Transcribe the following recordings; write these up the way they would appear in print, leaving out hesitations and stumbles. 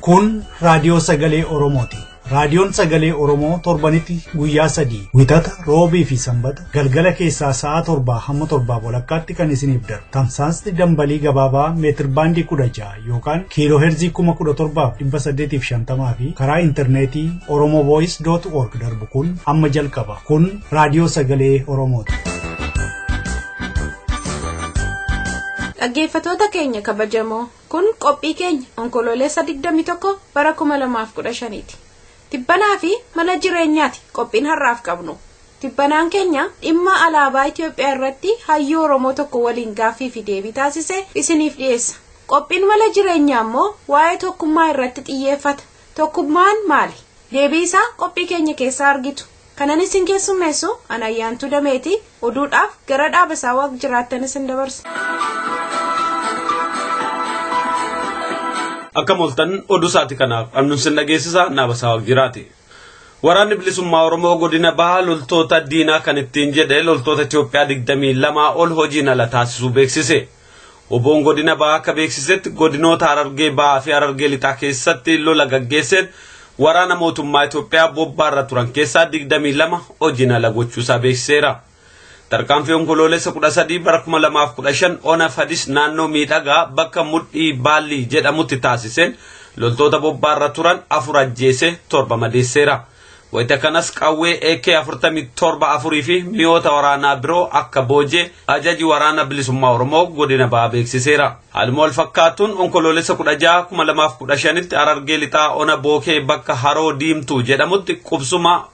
Kun Raadiyoo Sagalee Oromooti. Raadiyoon Sagalee Oromoo torbanitti guyyaa 3 wixata roobii fi sanbata galgala keessaa sa'a 7 hamma 7 walakkaatti kan isiniif darbu. Tamsaasni dambalii gabaabaa meetir baandii 16 yookaan kiiloo heerzii 17,850 fi karaa intarneetii oromovoice.org darbu kun amma jalqaba. Kun Raadiyoo Sagalee Oromooti. Dhaggeeffattoota keenya kabajamoo kun qophii keenya onkololeessa 21 bara 2015ti. Tibbanaa fi mana jireenyaati qophiin har'aaf qabnu. Tibbanaan keenya dhimma alaabaa Itoophiyaa irratti hayyuu Oromoo tokko waliin gaaffii fi deebii taasise isiniif dhiyeessa. Qophiin mana jireenyaa immoo waa'ee tokkummaa irratti xiyyeeffata. Tokkummaan maali? Deebii isaa qophii keenya keessaa argitu. Kanan isin keessummeessu Anayyaantuu Dameeti oduudhaaf gara dhaabasaa waaq jiraattan isin dabarsa. Akka moltan oduu saati kanaaf annuun dhageessisa naabasaa waaq jiraati. Waraanni bilisummaa Oromoo godina bahaa loltoota diinaa kan ittiin jedhe loltoota Itoophiyaa 22 ol hojiin ala taasisuu beeksise. Oboon godina bahaa akka beeksisetti godinoota Harargee bahaa fi Harargee lixaa keessatti lola gaggeesseen waraana mootummaa Itoophiyaa bobbaarra turan keessaa 22 hojiin ala gochuusaa beeksiseera. Tarkaanfii onkoloolessa 13 bara 2015 ona fadis naannoo miidhagaa bakka mudhii baallii jedhamutti taasiseen loltoota bobbaarra turan 4 ajjeese 7 madeesseera. Wayita kanas qawwee AK-47 fi mi'oota waraanaa biroo akka boojee ajaji waraana bilisummaa Oromoo godina bahaa beeksiseera. Haaluma wal fakkaatuun onkoloolessa 16 2015tti Harargee lixaa ona bookee bakka haroo diimtuu jedhamutti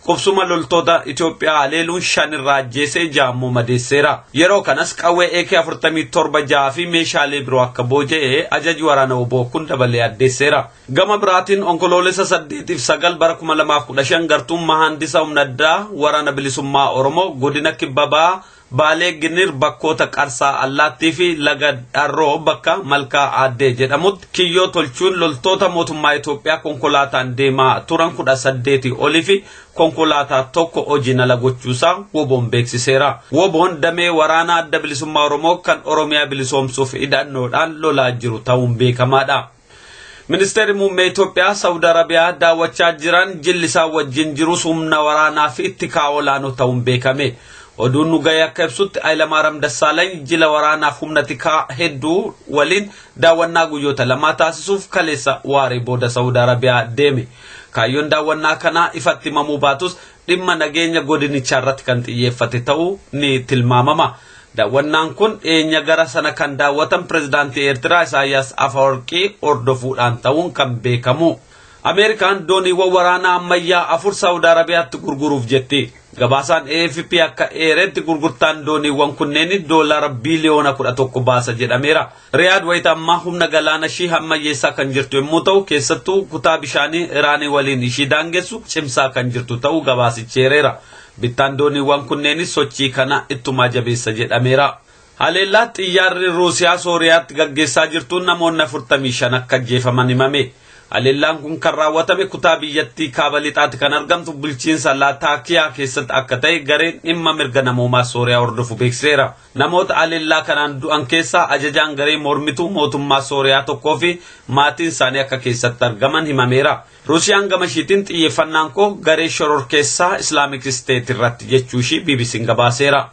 qubsuma loltoota Itoophiyaa haleeluun 5 irraa ajjeesee 6 madeesseera. Yeroo kanas qawwee AK-47 fi meeshaalee biroo akka boojee ajaji waraana oboo kun dabalee addeesseera. Gama biraatiin onkoloolessa 8 fi 9 bara 2015 gartuun mahandisa humna addaa waraana bilisummaa Oromoo godina kibba bahaa Baalee Ginir bakkoota Qarsaa Allaattii fi Laga Dharroo bakka Malkaa Aaddee jedhamutti kiyyoo tolchuun loltoota mootummaa Itoophiyaa konkolaataan deemaa turan 18 olii fi konkolaataa tokko hojiin ala gochuusaa woboon beeksiseera. Woboon damee waraana adda bilisummaa Oromoo kan Oromiyaa bilisoomsuuf hidhannoodhaan lolaa jiru ta'uun beekamaadha. Ministeerri muummee Itoophiyaa Saudi Arabiyaa daawwachaa jiran jillisaa wajjin jirus humna waraanaa fi ittikaa olaanoo ta'uun beekame. Oduun nu ga'ee akka ibsutti Hayilamaariyaam Dassaalany jila waraanaaf humna tikaa hedduu waliin daawwannaa guyyoota 2 taasisuuf kaleessa waaree booda Saudi Arabiyaa deeme. Kaayyoon daawwannaa kanaa ifatti himamuu baatus dhimma nageenya godinichaa irratti kan xiyyeeffate ta'uu ni tilmaamama. Daawwannaan kun eenya gara sana kan daawwatan pirezidaantii Eertiraa Isaayyaas Afeworqii hordofuudhaan ta'uun kan beekamu. Ameerikaan dooniiwwan waraanaa ammayyaa 4 Saudi Arabiyaatti gurguruuf jetti. Gabaasaan AFP akka eeretti gurgurtaan dooniiwwan kunneen $11 biliyoona baasa jedhameera. Riyaad wayita ammaa humna galaana ishii ammayyeessaa kan jirtu yommuu ta'u keessattuu kutaa bishaanii Iraanii waliin ishii daangessu cimsaa kan jirtu ta'uu gabaasicheereera. Bittaan dooniiwwan kunneen sochii kana ittuma jabeessa jedhameera. Haleellaa xiyyaarri Ruusiyaa Sooriyaatti gaggeessaa jirtuun namoonni 45 akka ajjeefaman himame. Haleellaan kun kan raawwatame kutaa biyyattii kaaba lixaatti kan argamtu bulchiinsa Laataakiyaa keessatti akka ta'e gareen dhimma mirga namoomaa Sooriyaa hordofu beeksiseera. Namoota haleellaa kanaan du'an keessaa ajajaan garee mormituu mootummaa Sooriyaa tokkoo fi maatiin isaanii akka keessatti argaman himameera. Ruusiyaan gama ishiitiin xiyyeeffannaan koo garee shororkeessaa Islaamic State irratti jechuu ishii BBC'n gabaaseera.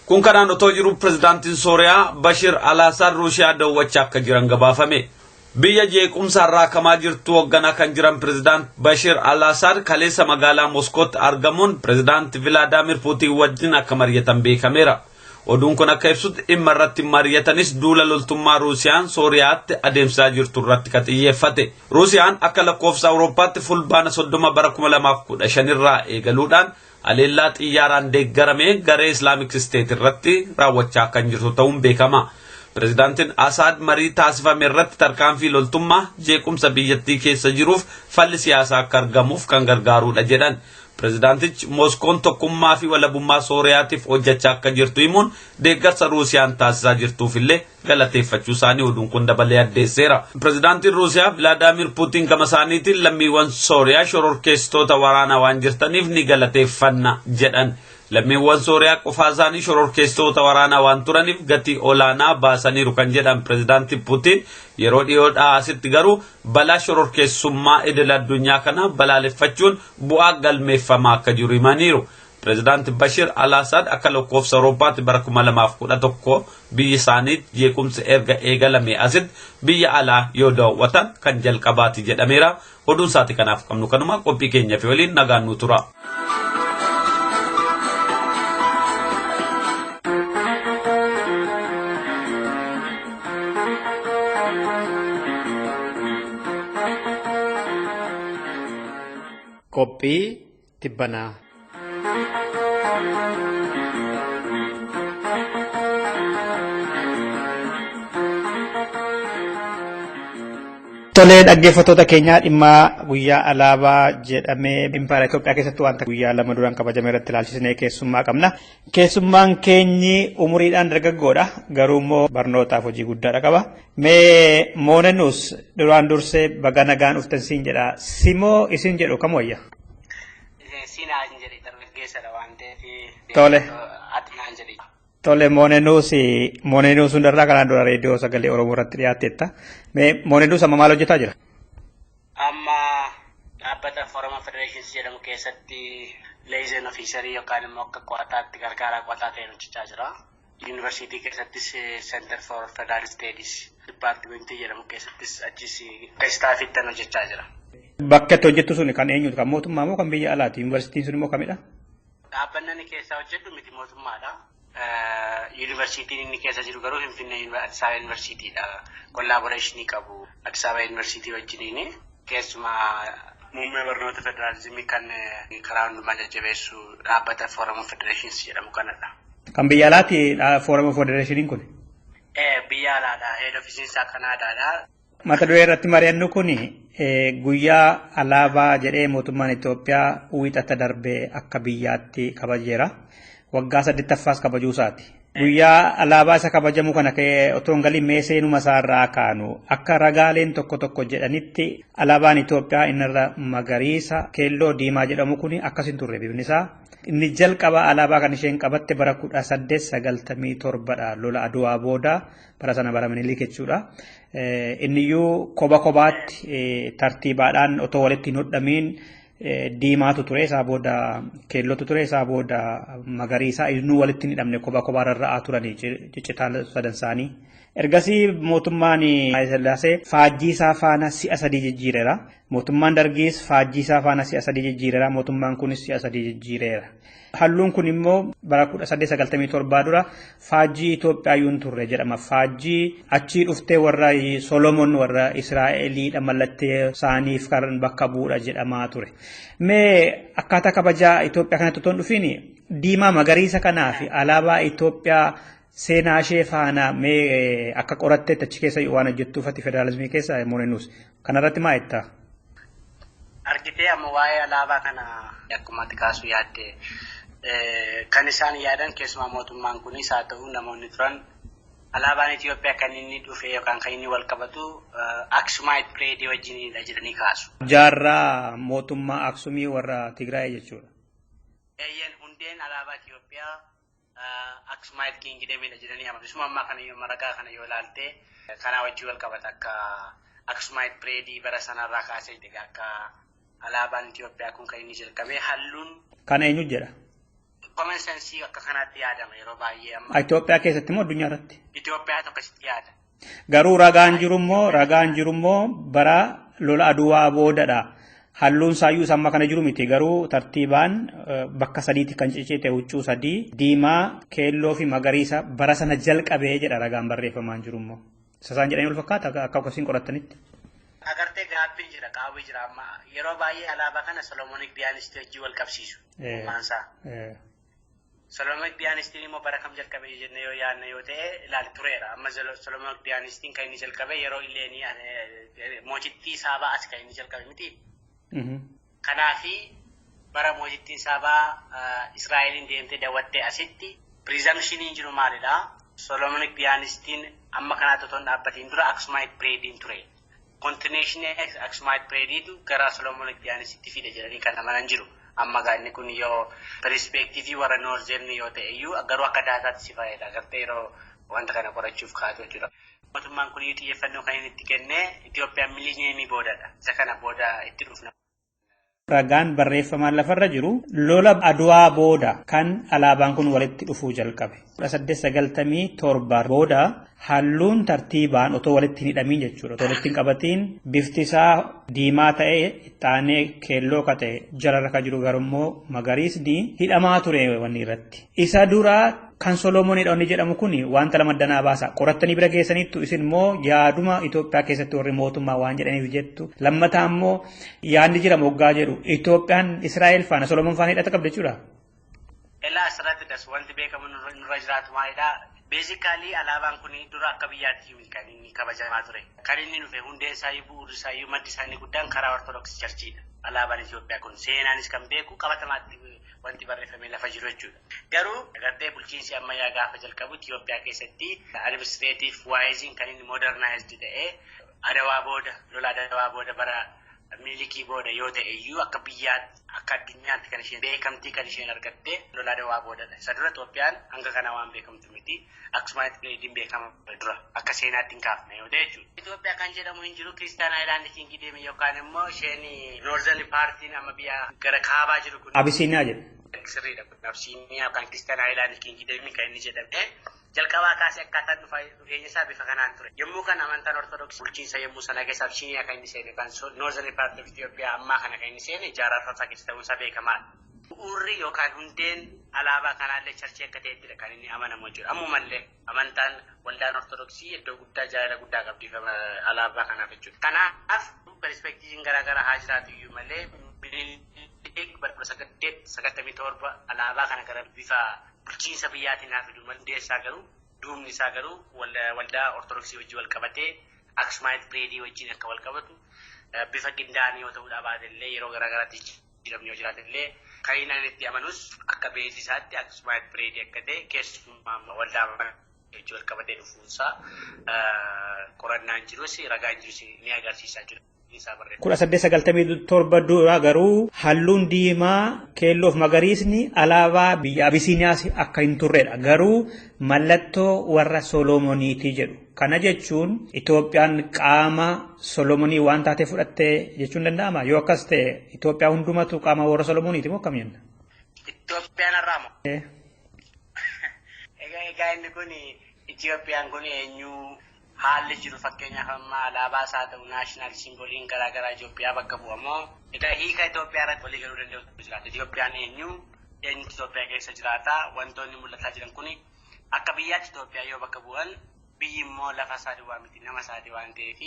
Kun kanaan otoo jiru pirezidaantiin Sooriyaa Bashir al-Assad Ruusiyaa daawwachaa akka jiran gabaafame. Biyya jeequmsa raakamaa jirtu hoogganaa kan jiran pirezidaant Bashir al-Assad kaleessa magaalaa Moskootti argamuun pirezidaant Vilaadaamir Puutiin wajjin akka mari'atan beekameera. Oduun kun akka ibsutti dhimma irratti mari'atanis duula loltummaa Ruusiyaan Sooriyaatti adeemsaa jirtu irratti kan xiyyeeffate. Ruusiyaan akka lakkoofsa Awurooppaatti fulbaana 30 bara 2015 irraa eegaluudhaan haleellaa xiyyaaraan deeggarame garee Islaamic State irratti raawwachaa kan jirtu ta'uun beekama. Pirezidaantiin Assad marii taasifame irratti tarkaanfii loltummaa jeequmsa biyyattii keessa jiruuf falli siyaasaa akka argamuuf kan gargaarudha jedhan. Pirezidaantichi Moskoon tokkummaa fi walabummaa Sooriyaatiif hojjechaa akka jirtu himuun deeggarsa Ruusiyaan taasisaa jirtuuf illee galateeffachuu isaanii oduun kun dabalee addeesseera. Pirezidaantiin Ruusiyaa Vilaadaamir Puutiin gama isaaniitiin lammiiwwan Sooriyaa shororkeessitoota waraanaa waan jirtaniif ni galateeffanna jedhan. lammiiwwan Sooriyaa qofaa isaanii shororkeessitoota waraanaa waan turaniif gatii olaanaa baasaniiru kan jedhan pirezidaantii Puutiin yeroo dhiyoodhaa asitti garuu balaa shororkeessummaa idil addunyaa kana balaaleffachuun bu'aa galmeeffamaa akka jiru himaniiru. President Bashir al-Assad akka lakkoofsa Awurooppaatti bara 2011 biyyi isaanii jeequmsa erga eegalame asitti biyya alaa yoo daawwatan kan jalqabaati jedhameera. Oduun isaati kanaaf qabnu kanuma qophii keenya fi waliin nagaan nu tura. Qophii tibbanaa. Tolee dhaggeeffattoota keenyaa dhimma guyyaa alaabaa jedhamee Impaayera Itoophiyaa keessatti wanta guyyaa lama duraan kabajame irratti ilaalchisnee keessummaa qabna. Keessummaan keenyi umuriidhaan dargaggoodha. Garuu immoo barnootaaf hojii guddaadha qaba. Mee Moonenus duraan dursee baga nagaan dhuftan siin jedha. Simoo isin jedhu kam wayya? Sinaa hin jedhe dargaggeessadha waan ta'eef. Tole. Atinaan jedhe. Tole Moonenus hundarraa kanaan dura reediyoo sagalee Oromoo irratti dhiyaatteetta. Mee Moonenus amma maal hojjetaa jira? Amma dhaabbata Forum Federations jedhamu keessatti liaison officer yookaan immoo akka qo'ataatti gargaaraa qo'ataa ta'een hojjechaa jira. Yuunivarsiitii keessattis Center for Federal Studies Departmentii jedhamu keessattis achis akka istaafittan hojjechaa jira. Bakka itti hojjettu sun kan eenyuti? Kan mootummaa moo kan biyya alaati? Yuunivarsiitiin sun immoo kamidha? Dhaabbanni keessaa hojjedhu miti mootummaadha. Yuunivarsiitiin inni keessa jiru garuu Finfinnee Addis Ababa Yuunivarsiitiidha. Kollaaboreeshinii qabu Addis Ababa Yuunivarsiitii wajjiniin keessumaa muummee barnoota federaalizimii kan karaa hundumaa jajjabeessu dhaabbata Forum Federations jedhamu kanadha. Kan biyya alaati Forum Federationiin kun? Biyya alaadha. Head Office Kanaadaadha. Mata duree irratti mari'annu kun guyyaa alaabaa jedhee mootummaan Itoophiyaa wiixata darbee akka biyyaatti kabajeera. Waggaa 8ffaas kabajuu isaati. Guyyaa alaabaa isa kabajamu kana otoo hin galiin mee seenuma isaarraa kaanu akka ragaaleen tokko tokko jedhanitti alaabaan Itoophiyaa innirra magariisa keelloo diimaa jedhamu kun akkasin turre bifni isaa. Inni jalqaba alaabaa kan isheen qabatte bara 1897dha lola Aduwaa booda bara sana bara Minilik jechuudha. Inniyyuu kobaatti tartiibaadhaan otoo walitti hin hodhamiin diimaatu ture isaa booda keellootu ture isaa booda magariisa innuu walitti hin hidhamne koba rarra'aa turanii ciccitaa sadan isaanii. Ergasii mootummaan Hayilasillaasee faajjii isaa faana si'a 3 jijjiireera. Mootummaan Dargiis faajjii isaa faana si'a 3 jijjiireera. Mootummaan kunis si'a 3 jijjiireera. Halluun kun immoo bara 1897 dura faajjii Itoophiyaayyuun turre jedhama. Faajjii achii dhuftee warra Solomon warra Israa'eliidha mallattee isaaniif kan bakka bu'uudha jedhamaa ture. Mee akkaataa kabajaa Itoophiyaa kanatti otoo hin dhufiin diimaa magariisa kanaa fi alaabaa Itoophiyaa seenaa ishee faana mee akka qoratteetti achi keessa waan hojjettuufatti federaalizimii keessa Moonenus kanarratti maa jettaa? Argitee amma waa'ee alaabaa kana akkuma kaasuu yaadde kan isaan yaadan keessumaa mootummaan kunis haa ta'u namoonni turan alaabaan Itoophiyaa kan inni dhufe yookaan kan inni wal qabatu Aksumite Parade wajjinidha jedhanii kaasu. Jaarraa mootummaa Aksumii warra Tigraay jechuudha. Eeyyen hundeen alaabaa Itoophiyaa Aksumite Kingdomidha jedhanii amanu. Isuma ammaa kana yoo maragaa kana yoo ilaalte kanaa wajjin wal qabata akka Aksumite Parade bara sanarraa kaasee akka alaabaan Itoophiyaa kun kan inni jalqabee halluun. Kana eenyu jedha? Common sense akka kanaatti yaadama yeroo baay'ee amma. Itoophiyaa keessatti moo addunyaa irratti? Itoophiyaa tokkotti yaada. Garuu ragaan jirummoo bara lola Aduwaa boodadha. Halluun saayyuu samma kana jiru miti garuu tartiibaan bakka sadiitti kan ciccite huccuu 3 diimaa keelloo fi magariisa bara sana jalqabee jedha ragaan barreeffamaan jirummoo. Isaan jedhanii wal fakkaata akka akkasiin qorattanitti. Agartee gaabbiin jira qaawwii jira amma yeroo baay'ee alaabaa kana Solomonic Dynasty wajjin wal qabsiisu. Maansaa. Solomonic Dynasty immoo bara kam jalqabee jennee yoo yaadne yoo ta'e ilaali tureera. Amma Solomonic Dynasty kan inni jalqabee yeroo illee mootittii Saabaa as kan inni jalqabe miti. Kanaafi bara mootittiin Saabaa Israa'eliin deemtee daawwattee asitti presumptioniin jiru maalidha? Solomonic Dynasty amma kanaatti otoo hin dhaabbatiin dura Aksumite Parade'n ture. Continuation Aksumite Parade'tu gara Solomonic Dynasty'tti fide jedhanii kan amanan jiru. amma gaanni kun yoo perspektiivii warra noorzerni yoo ta'e iyyuu garuu akka daataatti si fayyada agartee yeroo wanta kana qorachuuf kaa'atu jechuudha. Mootummaan kun xiyyeeffannoo kan inni itti kennee Itoophiyaan miiliineemii boodadha. Isa kana booda itti dhufna. Ragaan barreeffamaan lafarra jiru lola Adwaa booda kan alaabaan kun walitti dhufuu jalqabe. 1897 booda halluun tartiibaan otoo walitti hin hidhamiin jechuudha. Otoo walitti hin qabatiin bifti isaa diimaa ta'ee ittaanee keelloo ka ta'e jalarra ka jiru garummoo magariisni hidhamaa ture wanni irratti. Isa duraa kan Solomoonidha wanni jedhamu kun wanta lama danaa baasa. Qorattanii bira geessaniittu isin immoo yaaduma Itoophiyaa keessatti warri mootummaa waan jedhaniif jettu. Lammataa immoo yaadni jira moggaa jedhu Itoophiyaan Israa'el faana Solomoon faana hidhata qabda jechuudha. Elaa asirratti das wanti beekamu nurra jiraatu maalidha? Beezikaalii alaabaan kun dura akka biyyaatti kan inni kabajamaa ture. Kan inni dhufe hundeen isaayyuu bu'uurri isaayyuu maddi isaanii guddaan karaa Ortodoksii Charchiidha. Alaabaan Itoophiyaa kun seenaanis kan beeku qabatamaatti wanti barreeffamee lafa jiru jechuudha. Garuu agartee bulchiinsi ammayyaa gaafa jalqabu Itoophiyaa keessatti administreetiif waayiziin kan inni modernaayizd ta'ee lola Adawaa booda bara Minilikii booda yoo ta'e iyyuu akka biyyaatti akka addunyaatti kan isheen beekamtii kan isheen argatte lola Adawaa boodadha. Isa dura Itoophiyaan hanga kana waan beekamtu miti. Akkasumas pireediin beekama dura akka seenaatti hin kaafne yoo ta'e jechuudha. Itoophiyaa kan jedhamu hin jiru Kiristaanaa Ayilaandi Kiingii deeme yookaan immoo isheen Noorzerni paartiin amma biyya gara kaabaa jiru kun. Abisiiniyaa jedhu. Sirriidha kun Abisiiniyaa yookaan Kiristaanaa Ayilaandi Kiingii deeme kan inni jedhamte. Jalqabaa kaasee akkaataan dhufeenya isaa bifa kanaan ture. Yommuu kana amantaan Ortodoksii bulchiinsa yommuu sana keessa Abisiiniyaa kan inni seene kan Noorzerni paartii of Itoophiyaa ammaa kana kan inni seene jaarraa keessa ta'uunsaa beekamaadha. Bu'uurri yookaan hundeen alaabaa kanaallee charchii akka ta'ettidha kan inni amanamu jechuudha. Ammumallee amantaan waldaan Ortodoksii iddoo guddaa jaalala guddaa qabdi alaabaa kanaaf jechuudha. Kanaaf perspektiiviin garaagaraa haa jiraatu iyyuu malee 1897 alaabaa kana gara bifa bulchiinsa biyyaatiin haa fidu hundeessaa garuu duubni isaa garuu waldaa Ortodoksii wajjin wal qabatee akkasumas pireedii wajjin akka wal qabatu bifa qindaa'anii yoo ta'uu baatellee yeroo garaagaraatti jijjiiramni yoo jiraatillee kan inni itti amanus akka beeksisaatti akkasumas pireedii akka ta'e keessumaa waldaa wajjin wal qabatee dhufuunsaa qorannaan jirus ragaan jirus ni agarsiisaa jira. 1897 dura garuu halluun diimaa keelloof magariisni alaabaa biyya Abisiiniyaas akka hin turredha. Garuu mallattoo warra Solomooniitii jedhu. Kana jechuun Itoophiyaan qaama Solomoonii waan taatee fudhattee jechuun danda'ama. Yoo akkas ta'e Itoophiyaa hundumatu qaama warra Solomooniiti moo akkam jenna? Itoophiyaan irraa egaa inni kun Itoophiyaan kun eenyu haalli jiru fakkeenyaaf amma alaabaa isaa ta'u naashinaal simboliin garaagaraa Itoophiyaa bakka bu'amoo egaa hiika Itoophiyaa irratti walii galuu danda'u jiraata. Itoophiyaan eenyu Itoophiyaa keessa jiraata wantoonni mul'ataa jiran kun akka biyyaatti Itoophiyaa yoo bakka bu'an biyyi immoo lafa isaa duwwaa miti nama isaati waan ta'eef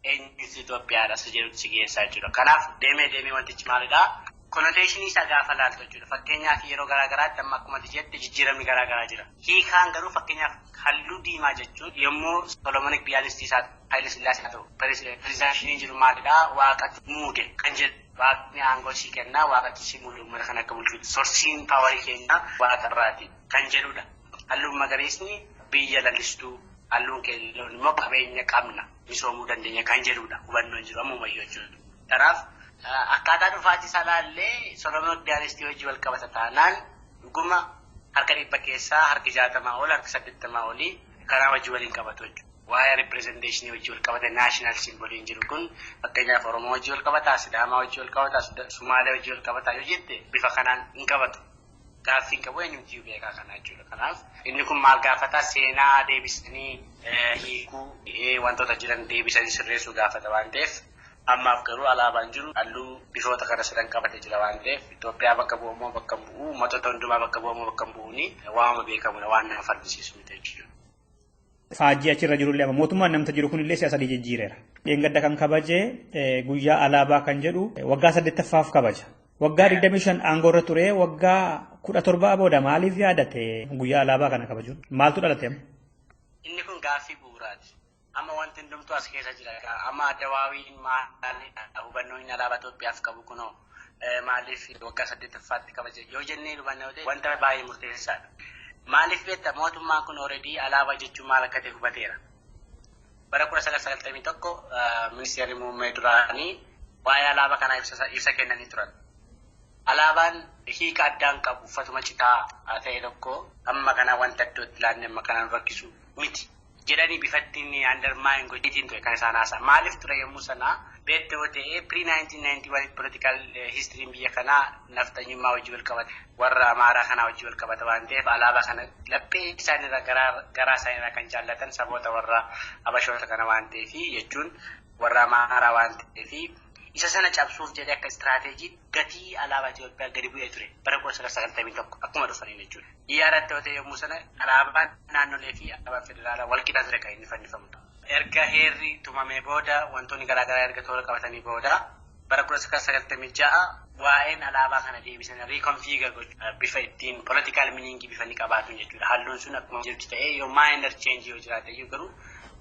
eenyutu Itoophiyaadhas jedhutti si geessaa jechuudha. Kanaaf deemee wantichi maalidhaa? Konnoteeshinii isaa gaafa laaltu jechuudha. Fakkeenyaaf yeroo garaagaraatti amma akkuma jette jijjiiramni garaagaraa jira. Hiikaan garuu fakkeenyaaf halluu diimaa jechuun yommuu Solomonic Dynasty isaa Haile Sillaasee haa ta'u pirezidaantiin jiru maalidhaa waaqatti muude kan jedhu waaqni aangoo sii kennaa waaqatti sii muude uummata kan akka bulchuuti. Sorsiin paawarii keenyaa waaqarraati kan jedhudha. Halluun magariisni biyya lallistuu halluun keelloon immoo qabeenya qabna misoomuu dandeenya kan jedhudha. Hubannoon jiru ammumayyuu jechuudha. Kanaaf akkaataa dhufaatii isaa laallee Solomonic Dynasty wajjin wal qabata taanaan dhuguma harka 100 keessaa harki 60 ol harki 80 olii karaa wajjin waliin qabatu jechuudha. Waa'ee representation wajjin wal qabate national symboliin jiru kun fakkeenyaaf Oromoo wajjin wal qabata, Sidaamaa wajjin wal qabata, Sumaalee wajjin wal qabata yoo jette bifa kanaan hin qabatu. Gaaffiin qabu eenyuutii beekaa kana jechuudha. Kanaaf inni kun maal gaafata seenaa deebisanii hiikuu wantoota jiran deebisanii sirreessuu gaafata waan ta'eef ammaaf garuu alaabaan jiru halluu bifoota kana sadan qabate jira waan ta'eef Itoophiyaa bakka bu'amoo bakka bu'uu uummattoota hundumaa bakka bu'amoo bakka bu'uuni waama beekamudha waan nama fardisiisu miti jechuudha. Faajjii achirra jirullee mootummaan namta jiru kunillee siyaasa jijjiireera. Dheengadda kan kabaje guyyaa alaabaa kan jedhu waggaa 8ffaaf kabaja. Waggaa 25 aangoo irra ture waggaa 17 booda maaliif yaadate guyyaa alaabaa kana kabajuun maaltu dhalate? Inni kun gaaffii bu'uuraati. Amma wanti hundumtuu as keessa jira. Amma Adawaawiin maaliidha hubannoon alaabaa Itoophiyaaf qabu kunoo maaliif waggaa 8ffaatti kabaje yoo jennee hubannoo ta'e wanta baay'ee murteessaadha. Maaliif beekta mootummaan kun already alaabaa jechuun maal akka ta'e hubateera. Bara 1991 ministeerri muummee duraanii waa'ee alaabaa kanaa ibsa kennanii turan. alaabaan hiika addaan qabu uffatuma citaa ta'e tokko amma kana wanta iddootti ilaanne amma kanaan rakkisu miti jedhanii bifattiin undermine godhiitiin ture kan isaan haasaa maaliif ture yommuu sana beektoo ta'ee pre-1991 political history biyya kanaa nafxanyummaa wajji wal qabata warra amaaraa kanaa wajji wal qabata waan ta'eef alaabaa kana laphee isaanirra garaa isaanirra kan jaallatan saboota warra abashoota kana waan ta'eef jechuun warra amaaraa waan ta'eef isa sana cabsuuf jedhee akka istiraateejii gatii alaabaa Itoophiyaa gadi bu'ee ture bara 1991 akkuma dhufaniin jechuudha. Iyyaarratti yoo ta'e yommuu sana alaabaan naannolee fi alaabaan federaalaa wal qixa ture kan inni fannifamu. Erga heerri tumamee booda wantoonni garaagaraa erga toora qabatanii booda bara 1996 waa'een alaabaa kana deebisan reconfigure gochuudha bifa ittiin political meaning bifa ni qabaatu jechuudha. Halluun sun akkuma jirtu ta'ee yoo minor change yoo jiraate iyyuu garuu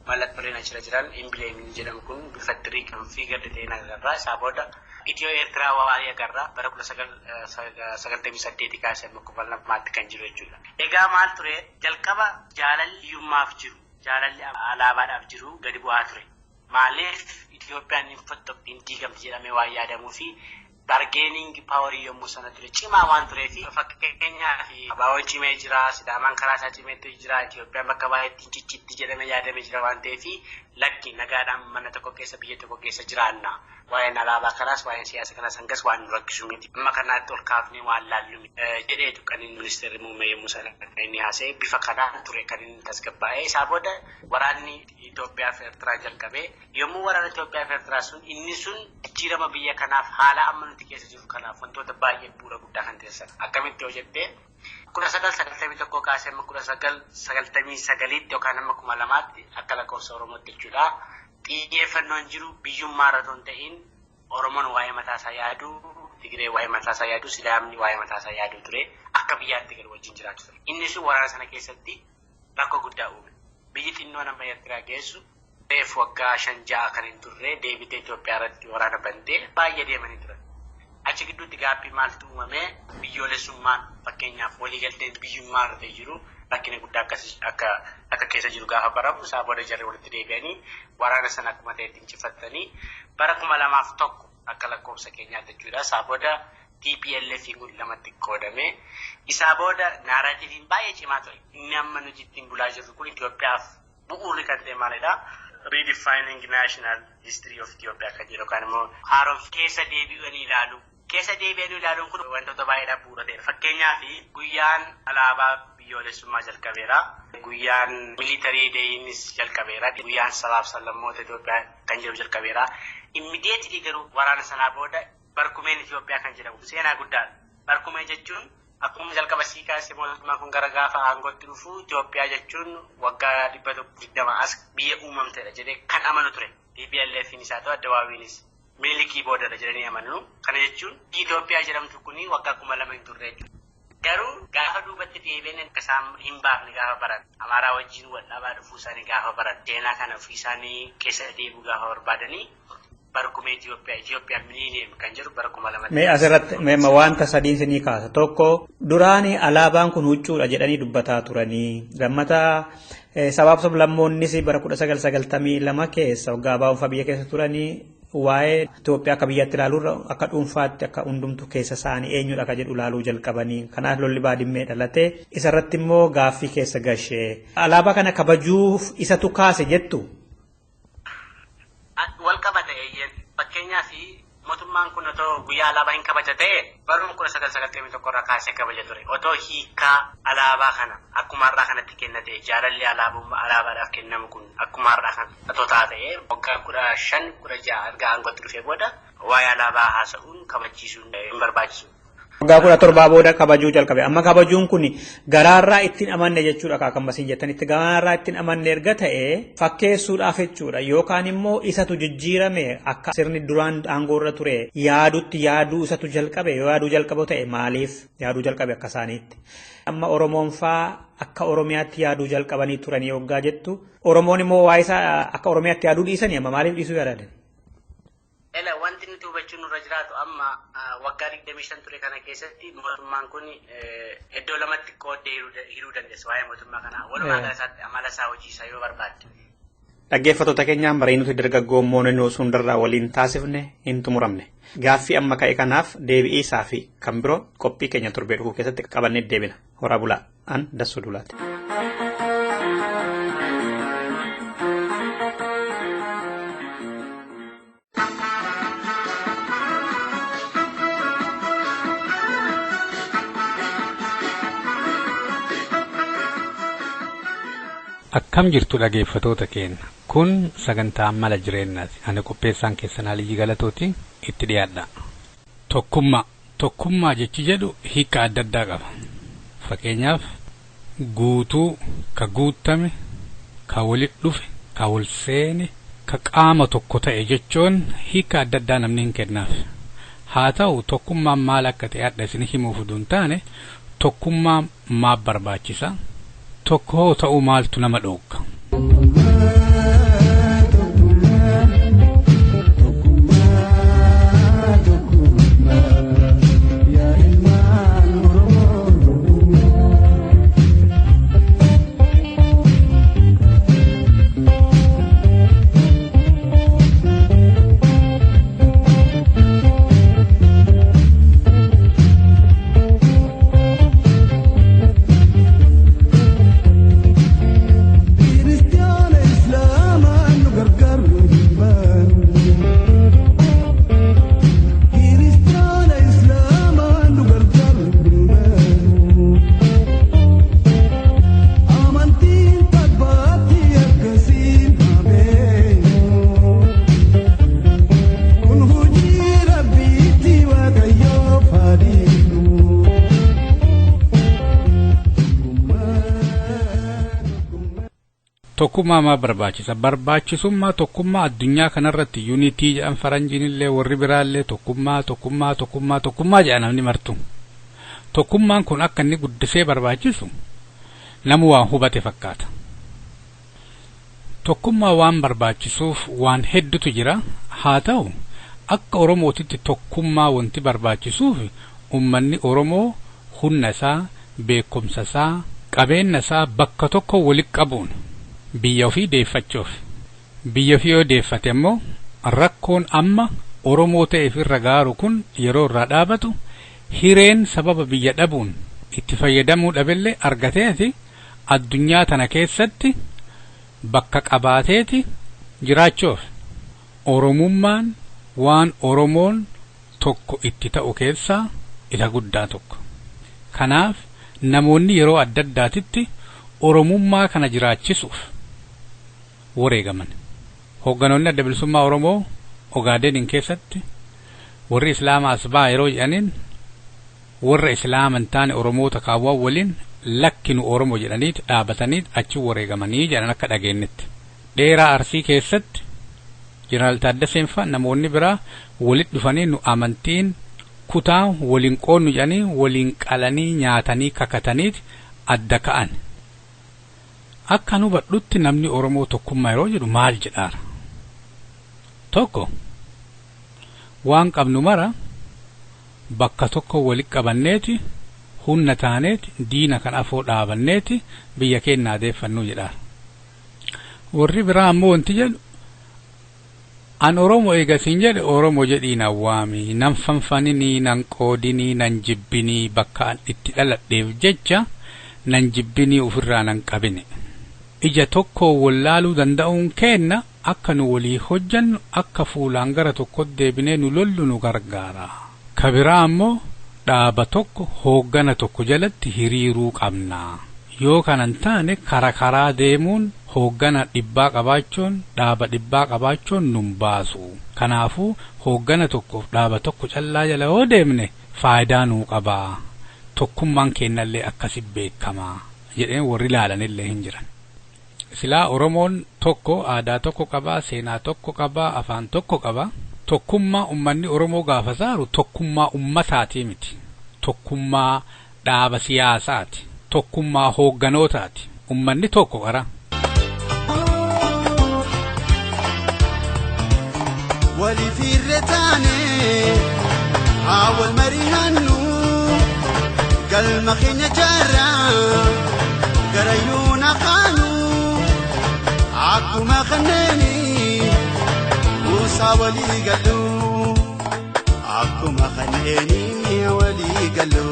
mallattooleen achirra jiran embleemiin jedhamu kun bifa reconfigure ta'een agarra. Isaa booda Itiyoo Eertiraa waa'ee agarra bara 1998 kaasee makkubalnamaatti kan jiru jechuudha. Egaa maal ture jalqaba jaalalli hiyyummaaf jiru. Jaalalli alaabaadhaaf jiru gadi bu'aa ture. Maaliif Itoophiyaan hin diigamti jedhamee waan yaadamuu fi bargaining power yommuu sana ture cimaa waan tureef fakkeenyaaf abaawoon cimee jira, Sidaamaan karaa isaa cimeetti jira, Itoophiyaan bakka baay'eetti ciccitti jedhamee yaadamee jira waan ta'eef lakki nagaadhaan mana tokko keessa biyya tokko keessa jiraanna. Waa'een alaabaa kanaas waa'een siyaasa kanaas hangas waan nu rakkisu miti. Amma kanaatti ol kaafnee waan laallu miti. Jedheetu kan inni ministeerri muummee yommuu sana kan inni haasa'e bifa kanaan ture kan inni tasgabbaa'ee isaa booda waraanni Itoophiyaa fi Eertiraa jalqabee yommuu waraana Itoophiyaa fi Eertiraa sun inni sun jijjiirama biyya kanaaf haala amma nuti keessa jiru kanaaf wantoota baay'ee bu'uura guddaa kan ta'essan akkamitti yoo jettee 1991 kaasee 1999 yookaan amma 2000tti akka lakkoofsa Oromootti jechuudha. Xiyyeeffannoon jiru biyyummaa irra osoo hin ta'in Oromoon waa'ee mataasaa yaadu, Tigiree waa'ee mataasaa yaadu, Sidaamni waa'ee mataasaa yaadu ture akka biyyaatti gadi wajjin jiraatu ture. Inni sun waraana sana keessatti rakkoo guddaa uume. Biyyi xinnoo nama Eertiraa geessu reef waggaa 5-6 kan hin turre deebitee Itoophiyaa irratti waraana bantee baay'ee deemanii turan. Achi gidduutti gaaffii maaltu uumame biyyoolessummaan fakkeenyaaf waliigalteen biyyummaa irra jiru rakkina guddaa akka keessa jiru gaafa baramu isaa booda jarri walitti deebi'anii waraana sana akkuma ta'etti injifatanii bara 2001 akka lakkoofsa keenyaatti jechuudha. Isaa booda TPLF kun lamatti qoodame. Isaa booda naaraatiiviin baay'ee cimaa ture. Inni amma nuti ittiin bulaa jirru kun Itoophiyaaf bu'uurri kan ta'e maalidha? Redefining national history of Ethiopia kan jedhu yookaan immoo haaromsa keessa deebi'anii ilaalu. Keessa deebi'anii ilaaluun kun wantoota baay'eedhaaf bu'uura ta'e. Fakkeenyaaf guyyaan alaabaa biyyoolessummaa jalqabeera. Guyyaan militarii deeyinis jalqabeera. Guyyaan sabaaf sablammoota Itoophiyaa kan jedhu jalqabeera. Immediately garuu waraana sanaa booda barkumeen Itoophiyaa kan jedhamu seenaa guddaadha. Barkumee jechuun akkuma jalqaba sii kaasee mootummaa kun gara gaafa aangootti dhufu Itoophiyaa jechuun waggaa 120 as biyya uumamteedha jedhee kan amanu ture. TPLFin isaa ta'u Addawaawiinis milikii boodadha jedhanii amanu. Kana jechuun Itoophiyaa jedhamtu kuni waggaa 2000 hin turre jechuudha. Garuu gaafa duubatti deebiin akka isaan hin baafne gaafa baran Amaaraa wajjin wal dhabaa dhufuu isaanii gaafa baran seenaa kana ofii isaanii keessa deebi'uu gaafa barbaadanii barkumee Itoophiyaa miliineem kan jedhu bara 2000. Mee asirratti wanta sadiin sinii kaasa. Tokko duraanii alaabaan kun huccuudha jedhanii dubbataa turanii gammata sabaaf sablammoonnis bara 1992 keessa waggaa baa'uunfaa biyya keessa turanii waa'ee Itoophiyaa akka biyyatti ilaaluurra akka dhuunfaatti akka hundumtu keessa isaanii eenyudha akka jedhu ilaaluu jalqabanii. Kanaaf lolli baadimmee dhalatee isarratti immoo gaaffii keessa gashee alaabaa kana kabajuuf isatu kaase jettu. Wal qabata fakkeenyaaf mootummaan kun otoo guyyaa alaabaa hin kabaja ta'e baruma 1991 irraa kaasee kabaja ture. Otoo hiikaa alaabaa kana akkuma har'aa kanatti kennate jaalalli alaabaadhaaf kennamu kun akkuma har'aa kan otoo taatee waggaa 15-16 erga aangootti dhufee booda waa'ee alaabaa haasa'uun kabachiisuun hin barbaachisu. Waggaa 17 booda kabajuu jalqabe. Amma kabajuun kun garaarraa ittiin amanne jechuudha akka ammasiin jettanitti garaarraa ittiin amanne erga ta'e fakkeessuudhaaf jechuudha yookaan immoo isatu jijjiirame akka sirni duraan aangoorra ture yaaduu isatu jalqabe yoo yaaduu jalqabu ta'e maaliif yaaduu jalqabe akka isaaniitti. Amma Oromoon faa akka Oromiyaatti yaaduu jalqabanii turanii waggaa jettu Oromoon immoo waa isaa akka Oromiyaatti yaaduu dhiisanii amma maaliif dhiisuu yaadan? Wanti nuti hubachuun nurra jiraatu amma waggaa 25 ture kana keessatti mootummaan kun iddoo lamatti qooddee hiruu dandeessa waa'ee mootummaa kanaa. Walumaa gala isaatti amala isaa hojii isaa yoo barbaadde Dhaggeeffattoota keenyaan marii nuti dargaggoo Moonoo Sundarraa waliin taasifne hin xumuramne. Gaaffii amma ka'e kanaaf deebii isaa fi kan biroo qophii keenya torbee dhufuu keessatti qabannee deebina. Horaa bulaa an Dassuu Dulaati. Akkam jirtu dhaggeeffattoota keenya kun sagantaa mala jireenyaati. Ani qopheessaan keessan Aliyyi Galatooti itti dhiyaadha. Tokkummaa jechi jedhu hiika adda addaa qaba. Fakkeenyaaf guutuu, ka guutame, ka walitti dhufe, ka wal seene, ka qaama tokko ta'e jechuun hiika adda addaa namni hin kennaaf. Haa ta'u tokkummaan maal akka ta'e adda isin himuuf duun taane tokkummaa maaf barbaachisa? Tokko ta'uu maaltu nama dhooqa? Tokkummaa maa barbaachisa? Barbaachisummaa tokkummaa addunyaa kanarratti yuunitii jedhan faranjiin illee warri biraallee tokkummaa jedhan namni martu. Tokkummaan kun akka inni guddisee barbaachisu namu waan hubate fakkaata. Tokkummaa waan barbaachisuuf waan hedduutu jira. Haa ta'u akka Oromootitti tokkummaa wanti barbaachisuuf ummanni Oromoo humna isaa, beekumsa isaa, qabeenya isaa bakka tokko walitti qabuun biyya ofii deeffachuuf. Biyya ofii yoo deeffate immoo rakkoon amma Oromoo ta'eef irra gaaru kun yeroo irraa dhaabatu hireen sababa biyya dhabuun itti fayyadamuu dhabelle argateeti addunyaa tana keessatti bakka qabaateeti jiraachuuf. Oromummaan waan Oromoon tokko itti ta'u keessaa isa guddaa tokko. Kanaaf namoonni yeroo adda addaatitti Oromummaa kana jiraachisuuf wareegaman. Hoogganoonni adda bilisummaa Oromoo Ogaadeniin keessatti warri Islaamaa asbaa yeroo jedhaniin warra Islaaman taane Oromoota kaawwan waliin lakkinu Oromoo jedhaniit dhaabataniit achi wareegamanii jedhan akka dhageenyetti. Dheeraa Arsii keessatti Jeneraal Taaddaseen fa'a namoonni biraa walitti dhufanii nu amantiin kutaa waliin qoonnu jedhanii waliin qalanii nyaatanii kakataniit adda ka'an. Akka nu badhutti namni Oromoo tokkummaa yeroo jedhu maal jedhaara? Tokko waan qabnu mara bakka tokko walitti qabanneeti humna taaneeti diina kan afoo dhaabanneeti biyya keenya adeeffannuu jedhaara. Warri biraa ammoo wanti jedhu an Oromoo eegasiin jedhe Oromoo jedhiin awwaami nan fanfaninii nan qoodinii nan jibbinii bakka an itti dhaladheef jecha nan jibbinii ofirraa nan qabine. Ija tokko wallaaluu danda'uun kenna akka nu walii hojjannu akka fuulaan gara tokko deebinee nu lollu nu gargaara. Kabiraa ammoo dhaaba tokko hooggana tokko jalatti hiriiruu qabna. Yoo kanan taane karaa deemuun hooggana dhibbaa qabaachuun dhaaba dhibbaa qabaachuun nun baasu. Kanaafuu hooggana tokkoof dhaaba tokko callaa jala yoo deemne faayidaa nuu qabaa. Tokkummaan kennallee akkasi beekamaa jedheen warri ilaalanillee hin jiran. Silaa Oromoon tokko aadaa tokko qabaa, seenaa tokko qabaa, afaan tokko qabaa. Tokkummaa ummanni Oromoo gaafa saaru tokkummaa ummataati miti. Tokkummaa dhaaba siyaasaati. Tokkummaa hoogganootaati. Ummanni tokko qara. Wali firretane awal marihanu galma khenya jarra garayuna khanu akkuma kanneeni buusaa walii galu akkuma kanneeni walii galu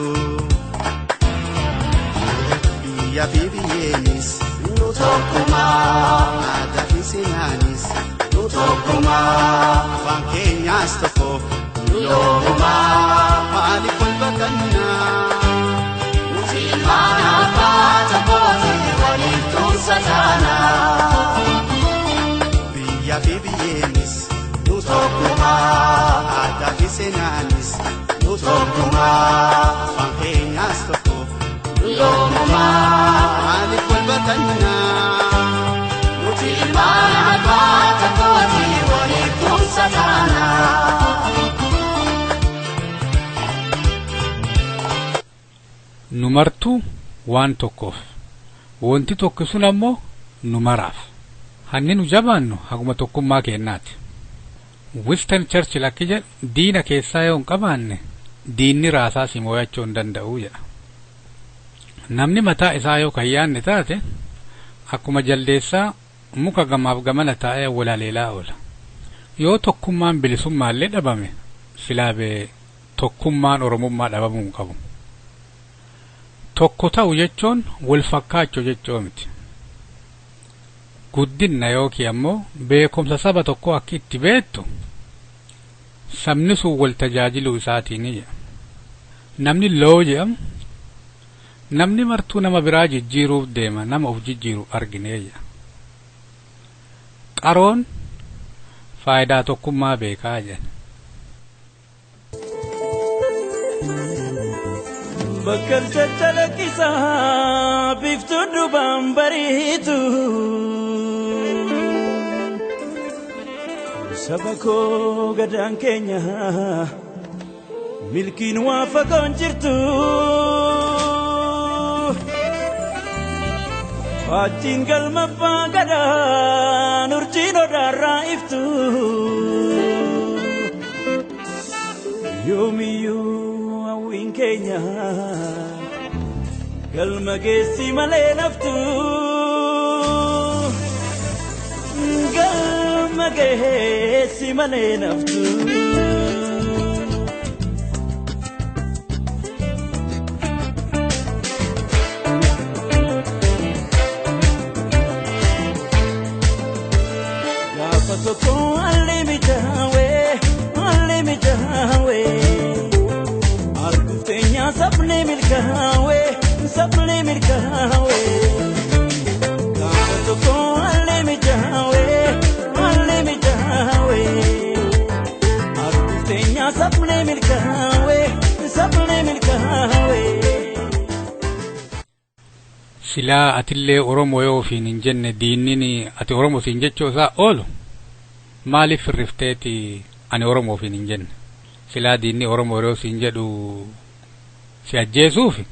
biyya fi biyyeenis nu tokkuma aadaa fi seenaanis nu tokkuma afaan keenyaas tokko nu yooma maaliif wal bakannaa nuti ilmaan abbaa tokkooti waliif tumsa taana biyya fi biyyeenis nu tokkuma aadaa fi seenaanis nu tokkuma afaan keenyaas tokko nu yooma maaliif wal bakannaa nuti ilmaan abbaa tokkooti waliif tumsa taana. Nu martuu waan tokkoof wanti tokko sun ammoo nu maraaf hanni nu jabaannu haguma tokkummaa kennaati. Winston Churchill akka jedhu diina keessaa yoo hin qabaanne diinni raasaa si mo'achuu hin danda'u jedha. Namni mataa isaa yoo kan yaanne taate akkuma jaldeessaa muka gamaaf gamana taa'ee walaleelaa oola. Yoo tokkummaan bilisummaallee dhabame silaabee tokkummaan oromummaa dhabamuu hin qabu. Tokko ta'u jechuun wal fakkaachuu jechuu miti. Guddinna yookiin ammoo beekumsa saba tokko akka itti beektu sabni sun wal tajaajiluu isaatiini. Namni loo jedhamu namni martuu nama biraa jijjiiruuf deema nama of jijjiiru argineeyya. Qaroon faayidaa tokkummaa beekaa jedhan. Bakal jajjalakisa biftuu dubaan bariitu saba koo gadaan keenya milkiin waa fagoon jirtu wajjin galmaffaa gadaan urjiin odaarraa iftu yoomiyyuu hawwiin keenya galma geessi malee naftu galma geessi malee naftu. Gaafa tokko alli mijaawee argufteenya sabni milkaawee gaafa tokko alli mijaawee argufteenya sabni milkaawee silaa atillee Oromoo yoo ofiin hin jenne diinni ati Oromoo siin jechuu isaa oolu maaliif firrifteeti ani Oromoo ofiin hin jenne silaa diinni Oromoo yoo siin jedhu si ajjeesuufi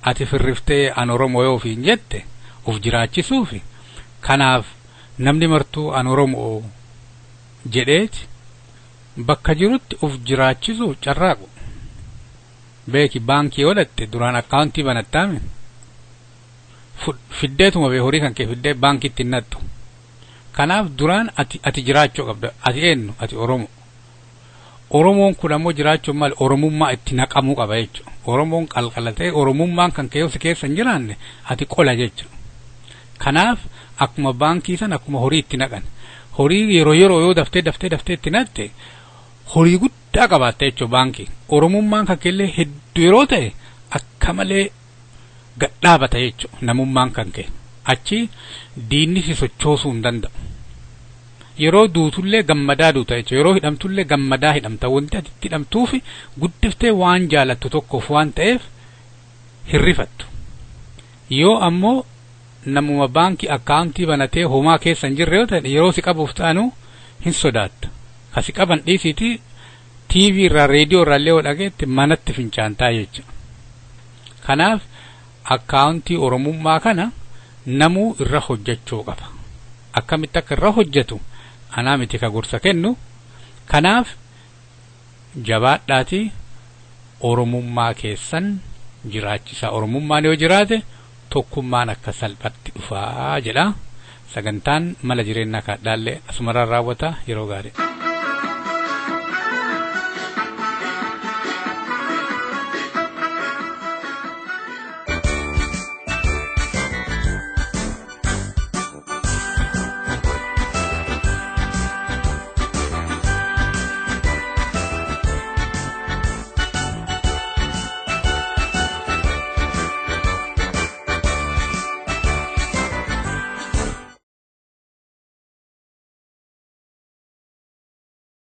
ati firriftee an Oromoo yoo ofiin jette of jiraachisuufi kanaaf namni martuu an Oromoo jedheeti bakka jirutti of jiraachisuuf carraaqu. Beeki baankii godhatte duraan akkaawuntii banattaame fiddeetuma bee horii kan kee fiddee baankiitti nattu. Kanaaf duraan ati jiraachuu qabda. Ati eenyu? Ati Oromoo. Oromoon kun ammoo jiraachuun maal Oromummaa itti naqamuu qaba jechuudha. Oromoon qalqalatee Oromummaan kan kee keessa hin jiraanne ati qola jechuudha. Kanaaf akkuma baankii san akkuma horii itti naqan. Horii yeroo yoo daftee itti natte horii guddaa qabaatte jechuudha baankii. Oromummaan kan keellee hedduu yeroo ta'e akka malee gadhaabata jechuudha namummaan kan kee. Achi diinni si sochoosuu hin danda'u. Yeroo duutullee gammadaa duuta jechuudha. Yeroo hidhamtullee gammadaa hidhamta. Wanti ati itti hidhamtuufi guddiftee waan jaalattu tokkoof waan ta'eef hirrifattu. Yoo ammoo namuma baankii akkaawuntii banatee homaa keessa hin jirre yoo ta'e yeroo si qabuuf ta'anu hin sodaatta. Kasi qaban dhiisiiti TV irraa reediyoo irraa illee dhageetti manatti fincaantaa jechuudha. Kanaaf akkaawuntii Oromummaa kana namuu irra hojjechuu qaba. Akkamitti akka irra hojjetu anaa miti ka gorsa kennu. Kanaaf jabaadhaati Oromummaa keessan jiraachisa. Oromummaan yoo jiraate tokkummaan akka salphatti dhufaa jedha. sagantaan mala jireenyaa kaadhaallee asumarraa raawwata yeroo gaarii.